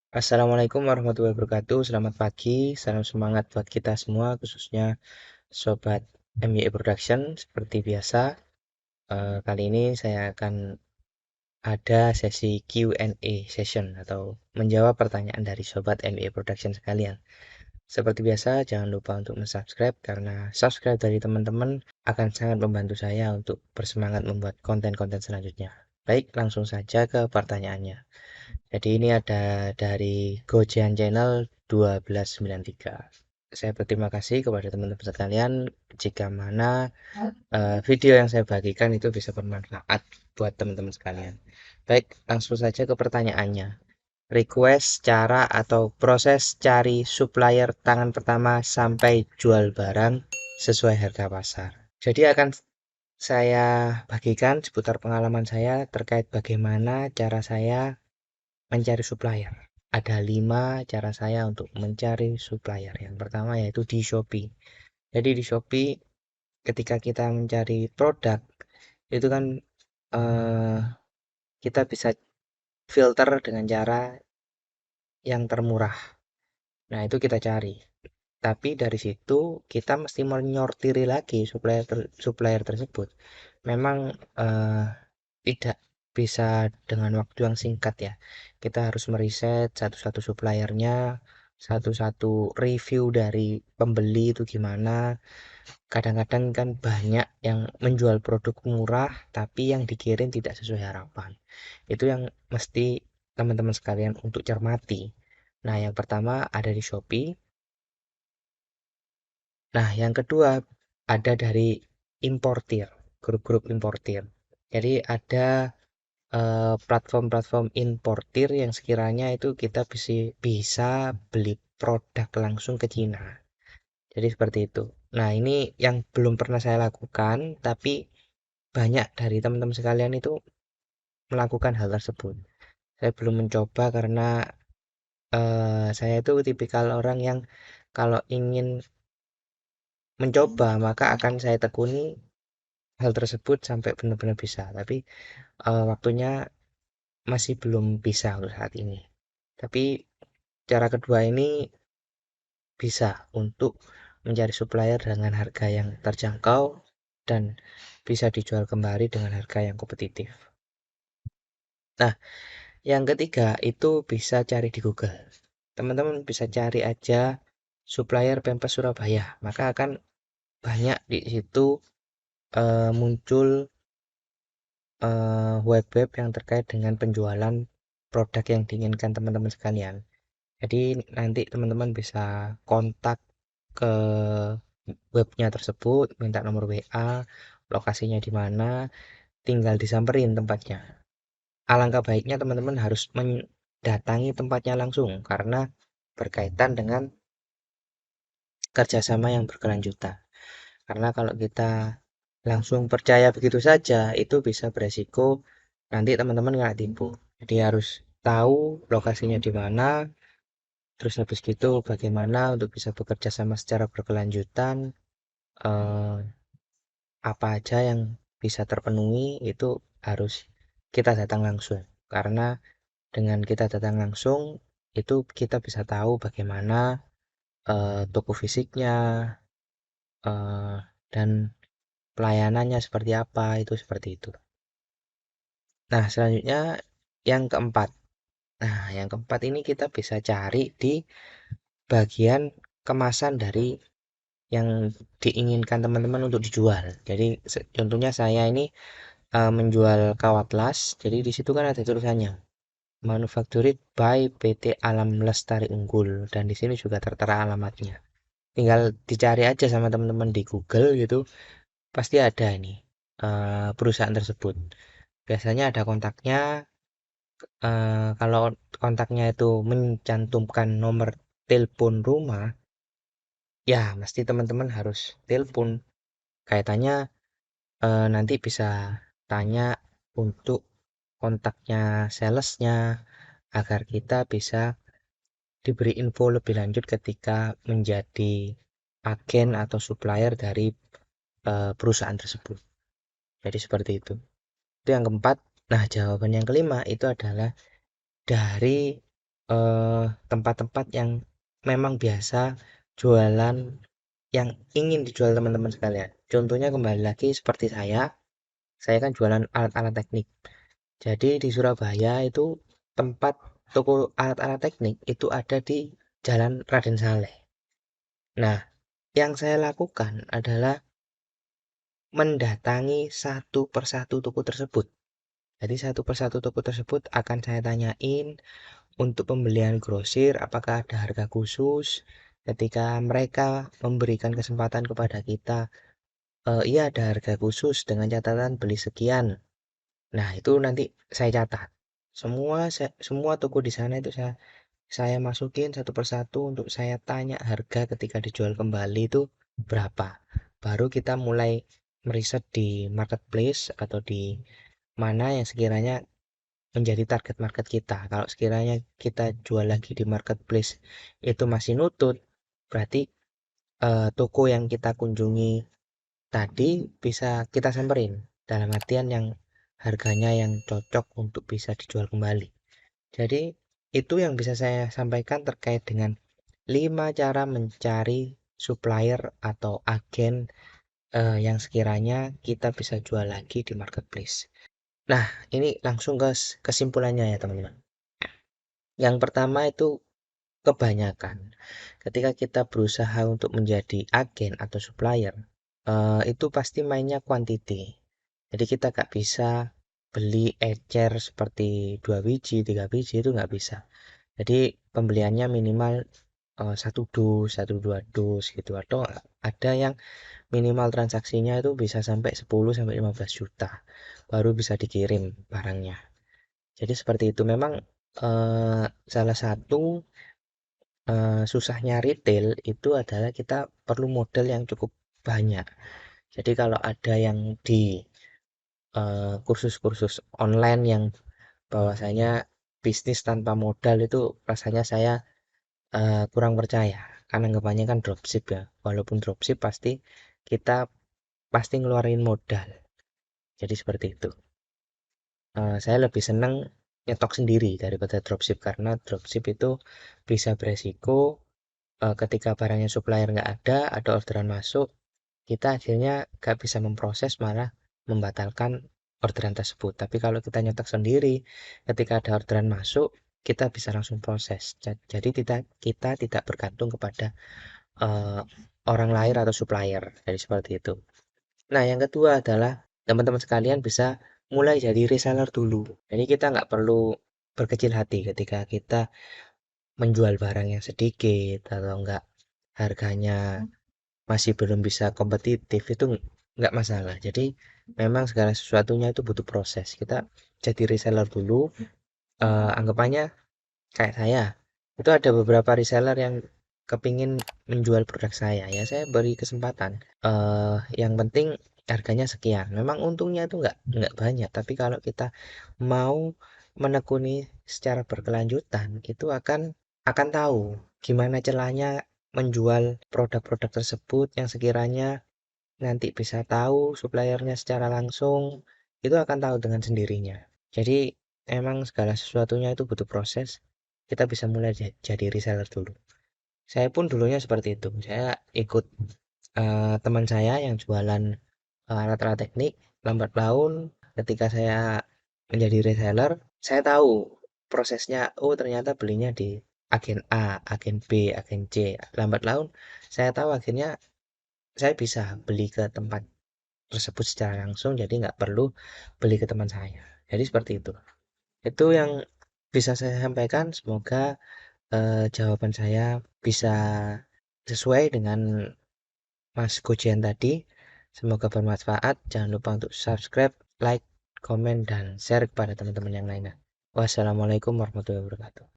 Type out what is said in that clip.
Assalamualaikum warahmatullahi wabarakatuh. Selamat pagi, salam semangat buat kita semua, khususnya Sobat MYE Production. Seperti biasa, kali ini saya akan ada sesi Q&A session atau menjawab pertanyaan dari Sobat MYE Production sekalian. Seperti biasa, jangan lupa untuk subscribe karena subscribe dari teman-teman akan sangat membantu saya untuk bersemangat membuat konten-konten selanjutnya. Baik, langsung saja ke pertanyaannya. Jadi ini ada dari Gojean Channel 1293. Saya berterima kasih kepada teman-teman sekalian jika mana video yang saya bagikan itu bisa bermanfaat buat teman-teman sekalian. Baik, langsung saja ke pertanyaannya. Request cara atau proses cari supplier tangan pertama sampai jual barang sesuai harga pasar. Jadi akan saya bagikan seputar pengalaman saya terkait bagaimana cara saya mencari supplier. Ada 5 cara saya untuk mencari supplier. Yang pertama yaitu di Shopee. Jadi di Shopee ketika kita mencari produk itu kan eh, kita bisa filter dengan cara yang termurah. Nah, itu kita cari. Tapi dari situ kita mesti menyortiri lagi supplier tersebut. Memang eh, tidak bisa dengan waktu yang singkat ya. Kita harus meriset satu-satu suppliernya, satu-satu review dari pembeli itu gimana. Kadang-kadang kan banyak yang menjual produk murah tapi yang dikirim tidak sesuai harapan. Itu yang mesti teman-teman sekalian untuk cermati. Nah, yang pertama ada di Shopee. Nah, yang kedua ada dari importir, grup-grup importir. Jadi ada platform-platform importir yang sekiranya itu kita bisa beli produk langsung ke Cina. Jadi seperti itu. Nah, ini yang belum pernah saya lakukan, tapi banyak dari teman-teman sekalian itu melakukan hal tersebut. Saya belum mencoba karena saya itu tipikal orang yang kalau ingin mencoba maka akan saya tekuni hal tersebut sampai benar-benar bisa. Tapi waktunya masih belum bisa untuk saat ini. Tapi cara kedua ini bisa untuk mencari supplier dengan harga yang terjangkau dan bisa dijual kembali dengan harga yang kompetitif. Nah, yang ketiga itu bisa cari di Google. Teman-teman bisa cari aja supplier pempes Surabaya, maka akan banyak di situ muncul web-web yang terkait dengan penjualan produk yang diinginkan teman-teman sekalian. Jadi nanti teman-teman bisa kontak ke webnya tersebut, minta nomor WA, lokasinya di mana, tinggal disamperin tempatnya. Alangkah baiknya teman-teman harus mendatangi tempatnya langsung karena berkaitan dengan kerjasama yang berkelanjutan. Karena kalau kita langsung percaya begitu saja, itu bisa beresiko nanti teman-teman nggak tipu. Jadi harus tahu lokasinya di mana, terus habis gitu bagaimana untuk bisa bekerja sama secara berkelanjutan, eh, apa aja yang bisa terpenuhi itu harus kita datang langsung. Karena dengan kita datang langsung itu kita bisa tahu bagaimana toko fisiknya eh, dan pelayanannya seperti apa, itu seperti itu. Nah, selanjutnya yang keempat. Nah, yang keempat ini kita bisa cari di bagian kemasan dari yang diinginkan teman-teman untuk dijual. Jadi contohnya saya ini menjual kawat las. Jadi di situ kan ada tulisannya Manufactured by PT Alam Lestari Unggul dan di sini juga tertera alamatnya. Tinggal dicari aja sama teman-teman di Google gitu, pasti ada ini perusahaan tersebut. Biasanya ada kontaknya. Kalau kontaknya itu mencantumkan nomor telepon rumah, ya mesti teman-teman harus telepon. Kaitannya nanti bisa tanya untuk kontaknya salesnya agar kita bisa diberi info lebih lanjut ketika menjadi agen atau supplier dari perusahaan tersebut. Jadi seperti itu. Itu yang keempat. Nah, jawaban yang kelima itu adalah dari tempat-tempat yang memang biasa jualan yang ingin dijual teman-teman sekalian. Contohnya kembali lagi seperti saya kan jualan alat-alat teknik. Jadi di Surabaya itu tempat toko alat-alat teknik itu ada di Jalan Raden Saleh. Nah, yang saya lakukan adalah mendatangi satu persatu toko tersebut. Jadi satu persatu toko tersebut akan saya tanyain untuk pembelian grosir apakah ada harga khusus ketika mereka memberikan kesempatan kepada kita. Iya ada harga khusus dengan catatan beli sekian. Nah, itu nanti saya catat. Semua toko di sana itu saya masukin satu persatu untuk saya tanya harga ketika dijual kembali itu berapa. Baru kita mulai meriset di marketplace atau di mana yang sekiranya menjadi target market kita. Kalau sekiranya kita jual lagi di marketplace itu masih nutut, berarti toko yang kita kunjungi tadi bisa kita samperin. Dalam artian yang harganya yang cocok untuk bisa dijual kembali. Jadi itu yang bisa saya sampaikan terkait dengan 5 cara mencari supplier atau agen yang sekiranya kita bisa jual lagi di marketplace. Nah, ini langsung ke kesimpulannya ya teman-teman. Yang pertama itu kebanyakan ketika kita berusaha untuk menjadi agen atau supplier, itu pasti mainnya quantity. Jadi kita nggak bisa beli ecer seperti 2 biji, 3 biji itu nggak bisa. Jadi pembeliannya minimal 1 dus, 1 2 dus gitu. Atau ada yang minimal transaksinya itu bisa sampai 10 sampai 15 juta baru bisa dikirim barangnya. Jadi seperti itu memang salah satu susahnya retail itu adalah kita perlu modal yang cukup banyak. Jadi kalau ada yang di kursus-kursus online yang bahwasanya bisnis tanpa modal itu rasanya saya kurang percaya. Karena anggapannya kan dropship ya. Walaupun dropship kita pasti ngeluarin modal. Jadi seperti itu. Saya lebih senang nyetok sendiri daripada dropship karena dropship itu bisa beresiko ketika barangnya supplier nggak ada orderan masuk, kita akhirnya nggak bisa memproses malah membatalkan orderan tersebut. Tapi kalau kita nyetok sendiri, ketika ada orderan masuk, kita bisa langsung proses. Jadi kita tidak bergantung kepada eh, orang lain atau supplier. Jadi seperti itu. Nah, yang kedua adalah teman-teman sekalian bisa mulai jadi reseller dulu. Jadi kita nggak perlu berkecil hati ketika kita menjual barang yang sedikit atau enggak harganya masih belum bisa kompetitif itu nggak masalah. Jadi memang segala sesuatunya itu butuh proses. Kita jadi reseller dulu. Anggapannya kayak saya itu ada beberapa reseller yang kepingin menjual produk saya ya saya beri kesempatan. Yang penting harganya sekian. Memang untungnya itu nggak banyak. Tapi kalau kita mau menekuni secara berkelanjutan itu akan tahu gimana celahnya menjual produk-produk tersebut yang sekiranya nanti bisa tahu suppliernya secara langsung itu akan tahu dengan sendirinya. Jadi emang segala sesuatunya itu butuh proses. Kita bisa mulai jadi reseller dulu. Saya pun dulunya seperti itu. Saya ikut teman saya yang jualan alat-alat teknik lambat laun. Ketika saya menjadi reseller, saya tahu prosesnya. Oh, ternyata belinya di agen A, agen B, agen C. Lambat laun, saya tahu akhirnya saya bisa beli ke tempat tersebut secara langsung, jadi nggak perlu beli ke teman saya. Jadi seperti itu. Itu yang bisa saya sampaikan. Semoga jawaban saya bisa sesuai dengan Mas Gojian tadi. Semoga bermanfaat. Jangan lupa untuk subscribe, like, komen, dan share kepada teman-teman yang lainnya. Wassalamualaikum warahmatullahi wabarakatuh.